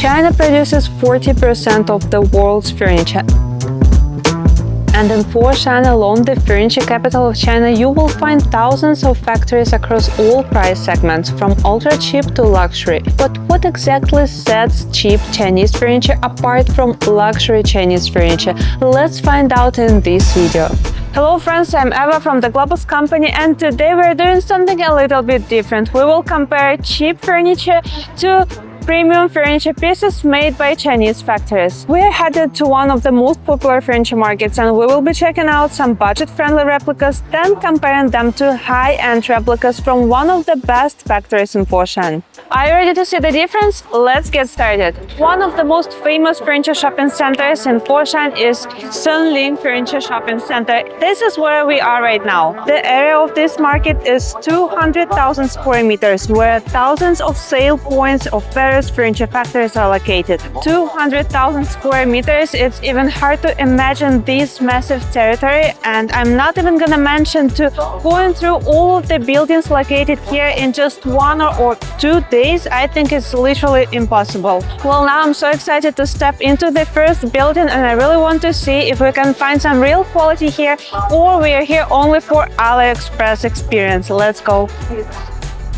China produces 40% of the world's furniture. And in Foshan alone, the furniture capital of China, you will find thousands of factories across all price segments, from ultra-cheap to luxury. But what exactly sets cheap Chinese furniture apart from luxury Chinese furniture? Let's find out in this video. Hello friends, I'm Eva from the GLOBUS company, and today we're doing something a little bit different. We will compare cheap furniture to premium furniture pieces made by Chinese factories. We are headed to one of the most popular furniture markets, and we will be checking out some budget-friendly replicas, then comparing them to high-end replicas from one of the best factories in Foshan. Are you ready to see the difference? Let's get started. One of the most famous furniture shopping centers in Foshan is Sunling Furniture Shopping Center. This is where we are right now. The area of this market is 200,000 square meters, where thousands of sale points of various furniture factories are located. 200,000 square meters, it's even hard to imagine this massive territory, and I'm not even gonna mention going through all of the buildings located here in just 1 or 2 days. I think it's literally impossible. Well, now I'm so excited to step into the first building, and I really want to see if we can find some real quality here, or we are here only for AliExpress experience. Let's go.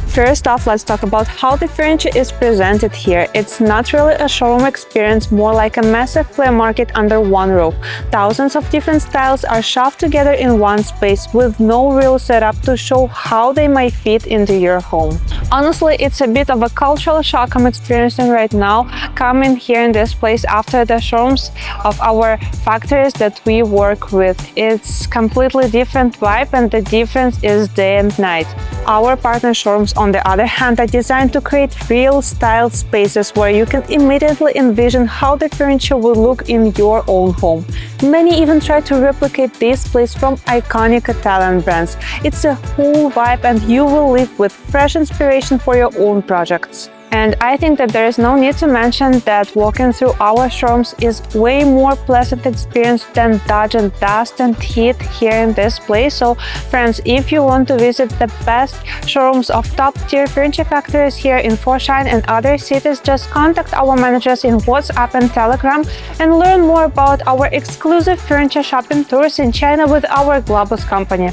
First off, let's talk about how the furniture is presented here. It's not really a showroom experience, more like a massive flea market under one roof. Thousands of different styles are shoved together in one space with no real setup to show how they might fit into your home. Honestly, it's a bit of a cultural shock I'm experiencing right now, coming here in this place after the showrooms of our factories that we work with. It's completely different vibe, and the difference is day and night. Our partner showrooms, on the other hand, are designed to create real styled spaces where you can immediately envision how the furniture will look in your own home. Many even try to replicate this place from iconic Italian brands. It's a whole vibe, and you will live with fresh inspiration for your own projects. And I think that there is no need to mention that walking through our showrooms is way more pleasant experience than dodging dust and heat here in this place. So friends, if you want to visit the best showrooms of top-tier furniture factories here in Foshan and other cities, just contact our managers in WhatsApp and Telegram and learn more about our exclusive furniture shopping tours in China with our GLOBUS company.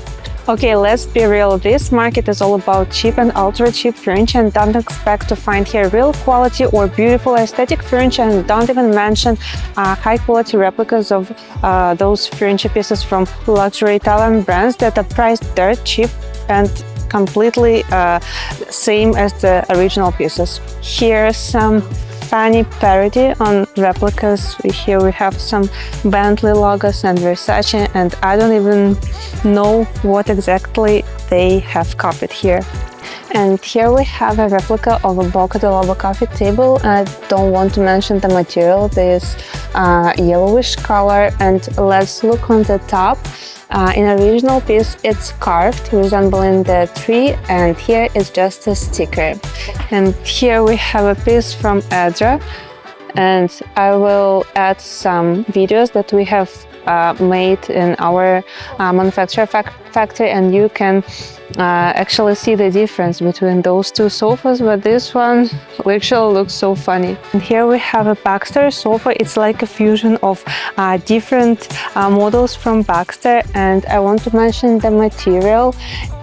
Okay, let's be real, this market is all about cheap and ultra-cheap furniture, and don't expect to find here real quality or beautiful aesthetic furniture, and don't even mention high-quality replicas of those furniture pieces from luxury Italian brands that are priced dirt cheap and completely same as the original pieces. Here's some funny parody on replicas. Here we have some Bentley logos and Versace, and I don't even know what exactly they have copied here. And here we have a replica of a Boca de Lobo coffee table. I don't want to mention the material, this yellowish color, and let's look on the top. In the original piece, it's carved, resembling the tree, and here is just a sticker. And here we have a piece from Edra, and I will add some videos that we have made in our manufacturer factory, and you can actually see the difference between those two sofas, but this one literally looks so funny. And here we have a Baxter sofa. It's like a fusion of different models from Baxter, and I want to mention the material.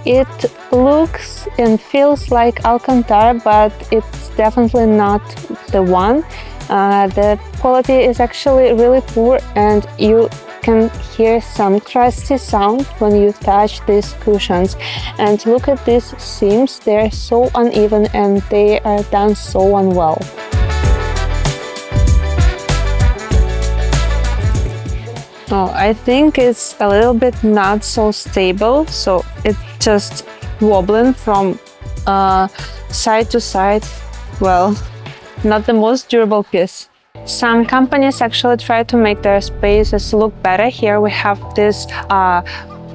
It looks and feels like Alcantara, but it's definitely not the one. The quality is actually really poor, and you can hear some crusty sound when you touch these cushions. And look at these seams, they're so uneven and they are done so unwell. Oh, I think it's a little bit not so stable, so it's just wobbling from side to side. Well, not the most durable piece. Some companies actually try to make their spaces look better. Here we have this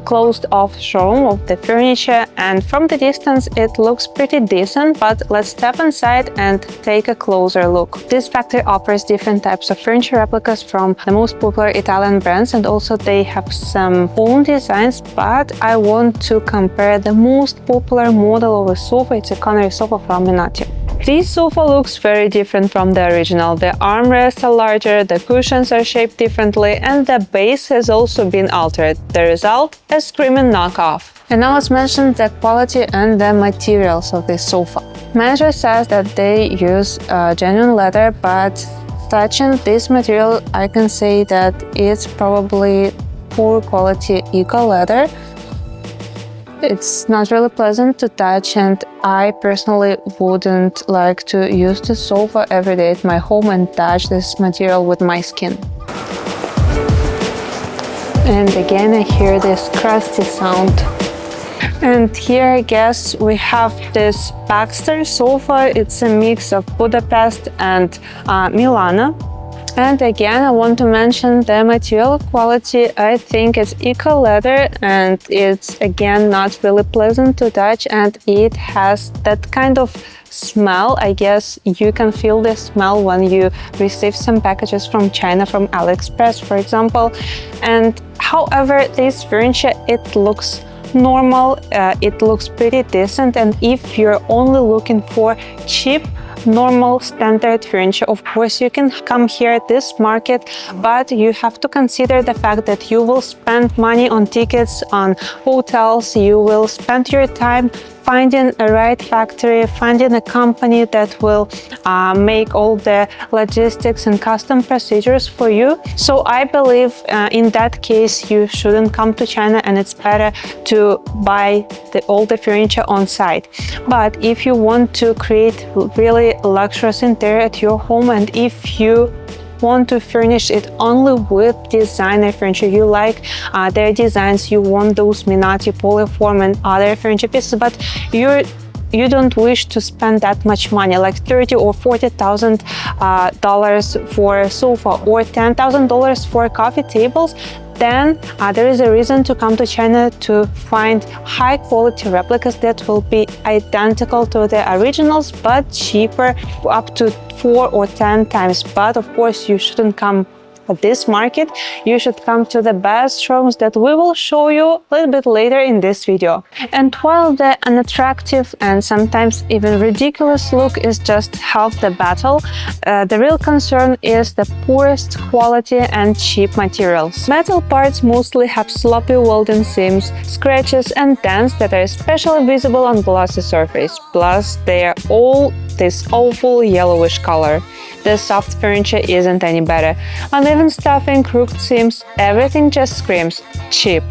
closed-off showroom of the furniture, and from the distance it looks pretty decent, but let's step inside and take a closer look. This factory offers different types of furniture replicas from the most popular Italian brands, and also they have some own designs, but I want to compare the most popular model of a sofa. It's a Connery sofa from Minati. This sofa looks very different from the original. The armrests are larger, the cushions are shaped differently, and the base has also been altered. The result? A screaming knockoff. And now let's mention the quality and the materials of this sofa. Manager says that they use genuine leather, but touching this material, I can say that it's probably poor quality eco leather. It's not really pleasant to touch, and I personally wouldn't like to use the sofa every day at my home and touch this material with my skin. And again, I hear this crusty sound. And here, I guess, we have this Baxter sofa. It's a mix of Budapest and Milano. And again, I want to mention the material quality. I think it's eco leather, and it's again not really pleasant to touch, and it has that kind of smell. I guess you can feel the smell when you receive some packages from China, from AliExpress, for example. And however, this furniture, it looks normal, it looks pretty decent, and if you're only looking for cheap, normal, standard furniture, of course you can come here at this market, but you have to consider the fact that you will spend money on tickets, on hotels, you will spend your time finding a right factory, finding a company that will make all the logistics and custom procedures for you. So I believe in that case you shouldn't come to China, and it's better to buy all the furniture on site. But if you want to create really luxurious interior at your home, and if you want to furnish it only with designer furniture, you like their designs, you want those Minati, Polyform and other furniture pieces, but you don't wish to spend that much money, like $30,000 or $40,000 for a sofa or $10,000 for coffee tables, then there is a reason to come to China to find high quality replicas that will be identical to the originals but cheaper, up to 4 or 10 times. But of course you shouldn't come at this market, you should come to the best showrooms that we will show you a little bit later in this video. And while the unattractive and sometimes even ridiculous look is just half the battle, the real concern is the poorest quality and cheap materials. Metal parts mostly have sloppy welding seams, scratches and dents that are especially visible on glossy surface, plus they are all this awful yellowish color. The soft furniture isn't any better. Uneven stuffing, crooked seams, everything just screams cheap.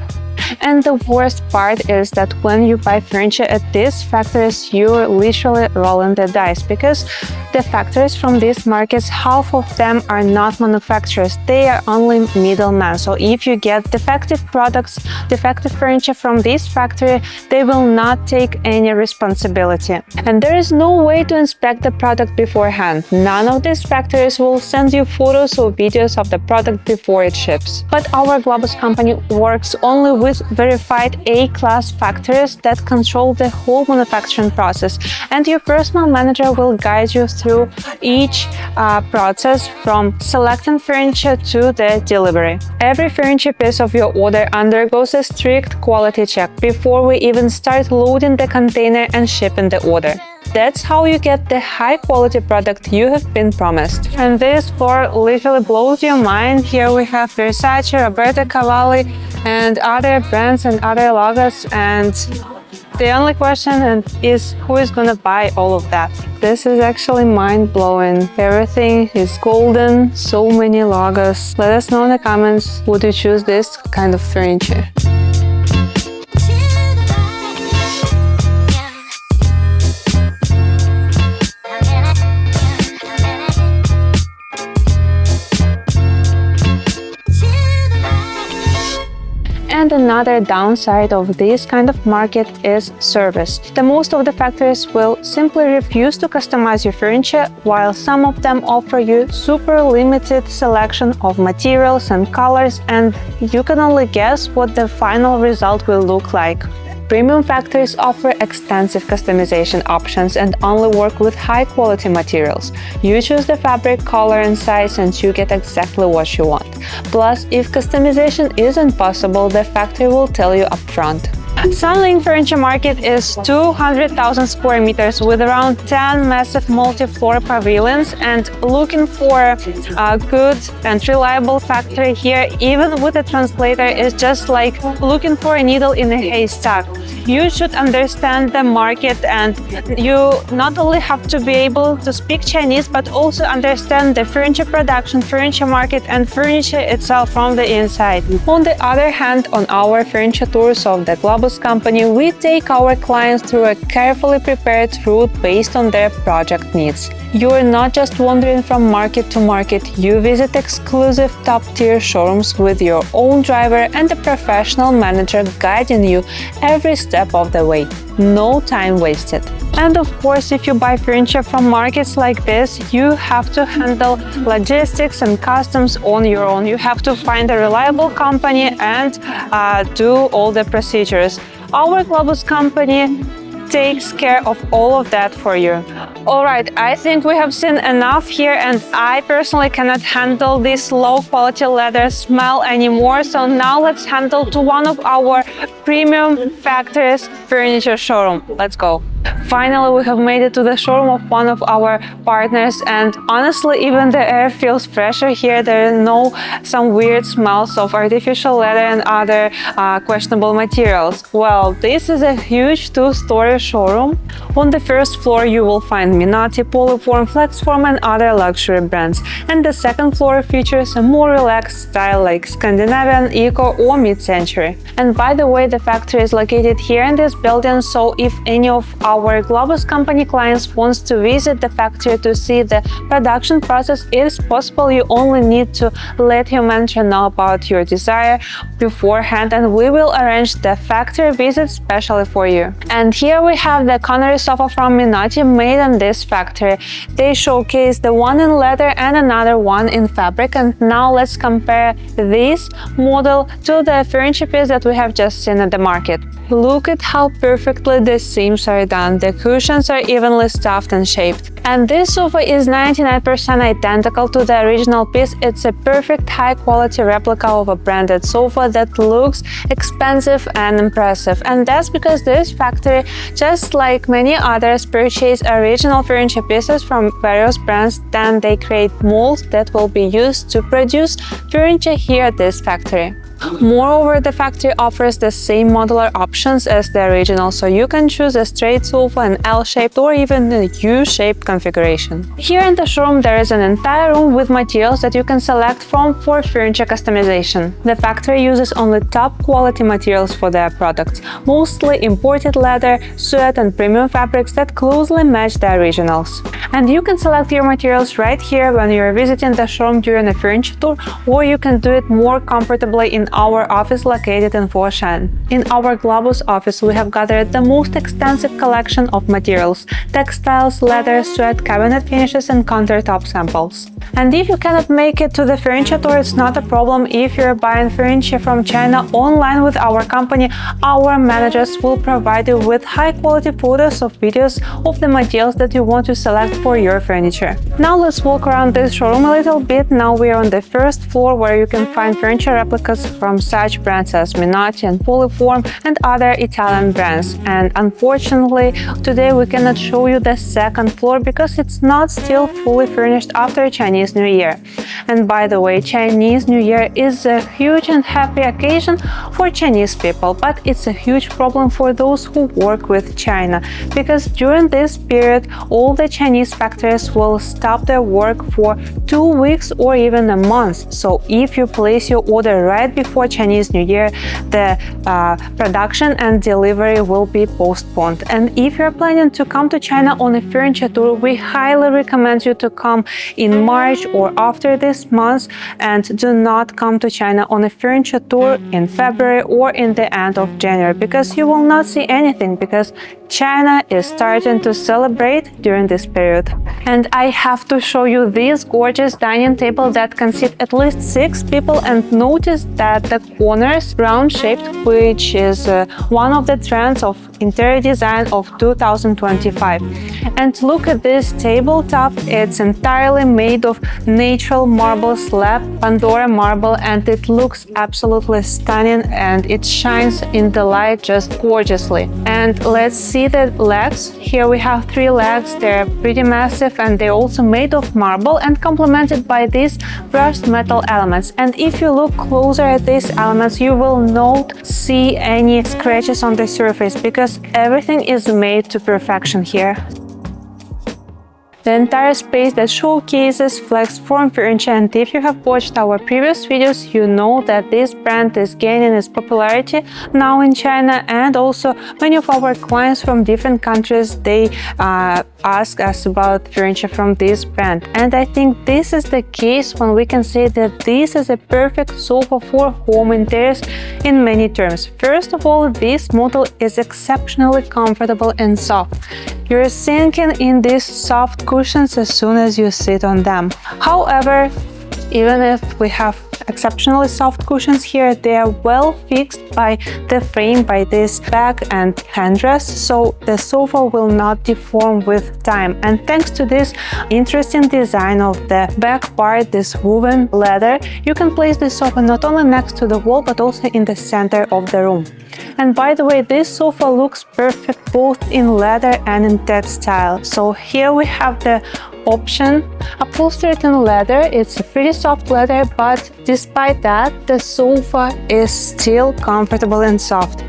And the worst part is that when you buy furniture at these factories, you're literally rolling the dice, because the factories from these markets, half of them are not manufacturers, they are only middlemen. So if you get defective products, defective furniture from this factory, they will not take any responsibility. And there is no way to inspect the product beforehand. None of these factories will send you photos or videos of the product before it ships. But our GLOBUS company works only with verified A-class factories that control the whole manufacturing process, and your personal manager will guide you through each process, from selecting furniture to the delivery. Every furniture piece of your order undergoes a strict quality check before we even start loading the container and shipping the order. That's how you get the high quality product you have been promised. And this floor literally blows your mind. Here we have Versace, Roberto Cavalli and other brands and other logos, and the only question is who is gonna buy all of that. This is actually mind-blowing. Everything is golden, so many logos. Let us know in the comments, would you choose this kind of furniture? And another downside of this kind of market is service. Most of the factories will simply refuse to customize your furniture, while some of them offer you super limited selection of materials and colors, and you can only guess what the final result will look like. Premium factories offer extensive customization options and only work with high-quality materials. You choose the fabric, color and size, and you get exactly what you want. Plus, if customization isn't possible, the factory will tell you upfront. Sunling Furniture Market is 200,000 square meters with around 10 massive multi-floor pavilions, and looking for a good and reliable factory here, even with a translator, is just like looking for a needle in a haystack. You should understand the market, and you not only have to be able to speak Chinese, but also understand the furniture production, furniture market, and furniture itself from the inside. On the other hand, on our furniture tours of the GLOBUS company, we take our clients through a carefully prepared route based on their project needs. You're not just wandering from market to market, you visit exclusive top-tier showrooms with your own driver and a professional manager guiding you every step of the way. No time wasted. And of course, if you buy furniture from markets like this, you have to handle logistics and customs on your own. You have to find a reliable company and do all the procedures. Our GLOBUS company takes care of all of that for you. Alright, I think we have seen enough here, and I personally cannot handle this low quality leather smell anymore, so now let's handle to one of our premium factories furniture showroom. Let's go. Finally, we have made it to the showroom of one of our partners, and honestly, even the air feels fresher here. There are no some weird smells of artificial leather and other questionable materials. Well, this is a huge two-story showroom. On the first floor, you will find Minati, Polyform, Flexform, and other luxury brands. And the second floor features a more relaxed style like Scandinavian, Eco, or mid-century. And by the way, the factory is located here in this building, so if any of our GLOBUS company clients wants to visit the factory to see the production process, it is possible. You only need to let your manager know about your desire beforehand, and we will arrange the factory visit specially for you. And here we have the Connery sofa from Minati made in this factory. They showcase the one in leather and another one in fabric, and now let's compare this model to the furniture piece that we have just seen at the market. Look at how perfectly the seams are done. The cushions are evenly stuffed and shaped. And this sofa is 99% identical to the original piece. It's a perfect high-quality replica of a branded sofa that looks expensive and impressive. And that's because this factory, just like many others, purchase original furniture pieces from various brands. Then they create molds that will be used to produce furniture here at this factory. Moreover, the factory offers the same modular options as the original, so you can choose a straight sofa, an L-shaped, or even a U-shaped configuration. Here in the showroom there is an entire room with materials that you can select from for furniture customization. The factory uses only top quality materials for their products, mostly imported leather, suede and premium fabrics that closely match the originals. And you can select your materials right here when you are visiting the showroom during a furniture tour, or you can do it more comfortably in our office located in Foshan. In our GLOBUS office, we have gathered the most extensive collection of materials: textiles, leather, suede, cabinet finishes, and countertop samples. And if you cannot make it to the furniture tour, it's not a problem. If you're buying furniture from China online with our company, our managers will provide you with high-quality photos or videos of the materials that you want to select for your furniture. Now let's walk around this showroom a little bit. Now we are on the first floor, where you can find furniture replicas from such brands as Minati and Polyform and other Italian brands. And unfortunately, today we cannot show you the second floor because it's not still fully furnished after Chinese New Year. And by the way, Chinese New Year is a huge and happy occasion for Chinese people, but it's a huge problem for those who work with China, because during this period all the Chinese factories will stop their work for 2 weeks or even a month. So if you place your order right before Chinese New Year, the production and delivery will be postponed. And if you're planning to come to China on a furniture tour, we highly recommend you to come in March or after this month, and do not come to China on a furniture tour in February or in the end of January, because you will not see anything, because China is starting to celebrate during this period. And I have to show you this gorgeous dining table that can sit at least 6 people, and notice that the corners round shaped, which is one of the trends of interior design of 2025. And look at this tabletop. It's entirely made of natural marble slab, Pandora marble, and it looks absolutely stunning and it shines in the light just gorgeously. And let's see the legs. Here we have 3 legs. They're pretty massive and they're also made of marble and complemented by these brushed metal elements. And if you look closer at these elements, you will not see any scratches on the surface because everything is made to perfection here. The entire space that showcases flex form furniture, and if you have watched our previous videos, you know that this brand is gaining its popularity now in China, and also many of our clients from different countries, they ask us about furniture from this brand. And I think this is the case when we can say that this is a perfect sofa for home interiors in many terms. First of all, this model is exceptionally comfortable and soft. You're sinking in these soft cushions as soon as you sit on them. However, even if we have exceptionally soft cushions here, they are well fixed by the frame, by this back and handrest, so the sofa will not deform with time. And thanks to this interesting design of the back part, this woven leather, you can place the sofa not only next to the wall but also in the center of the room. And by the way, this sofa looks perfect both in leather and in textile. So here we have the option upholstered in leather. It's a pretty soft leather, but despite that, the sofa is still comfortable and soft.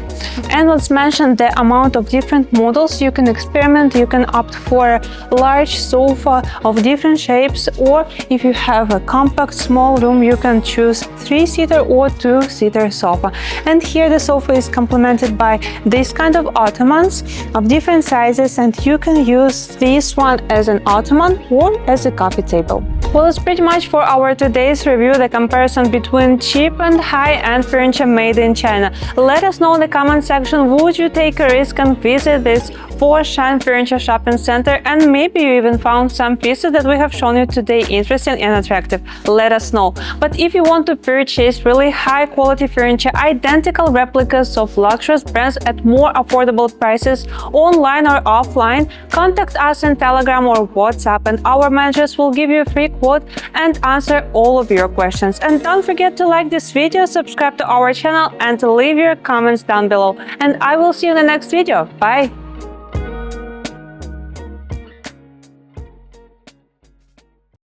And let's mention the amount of different models you can experiment. You can opt for a large sofa of different shapes, or if you have a compact small room, you can choose 3-seater or 2-seater sofa. And here the sofa is complemented by this kind of ottomans of different sizes, and you can use this one as an ottoman or as a coffee table. Well, it's pretty much for our today's review, the comparison between cheap and high-end furniture made in China. Let us know in the comment section, would you take a risk and visit this Foshan furniture shopping center, and maybe you even found some pieces that we have shown you today interesting and attractive. Let us know. But if you want to purchase really high quality furniture, identical replicas of luxurious brands at more affordable prices, online or offline, contact us in Telegram or WhatsApp, and our managers will give you a free quote and answer all of your questions. And don't forget to like this video, subscribe to our channel, and to leave your comments down below. And I will see you in the next video. Bye!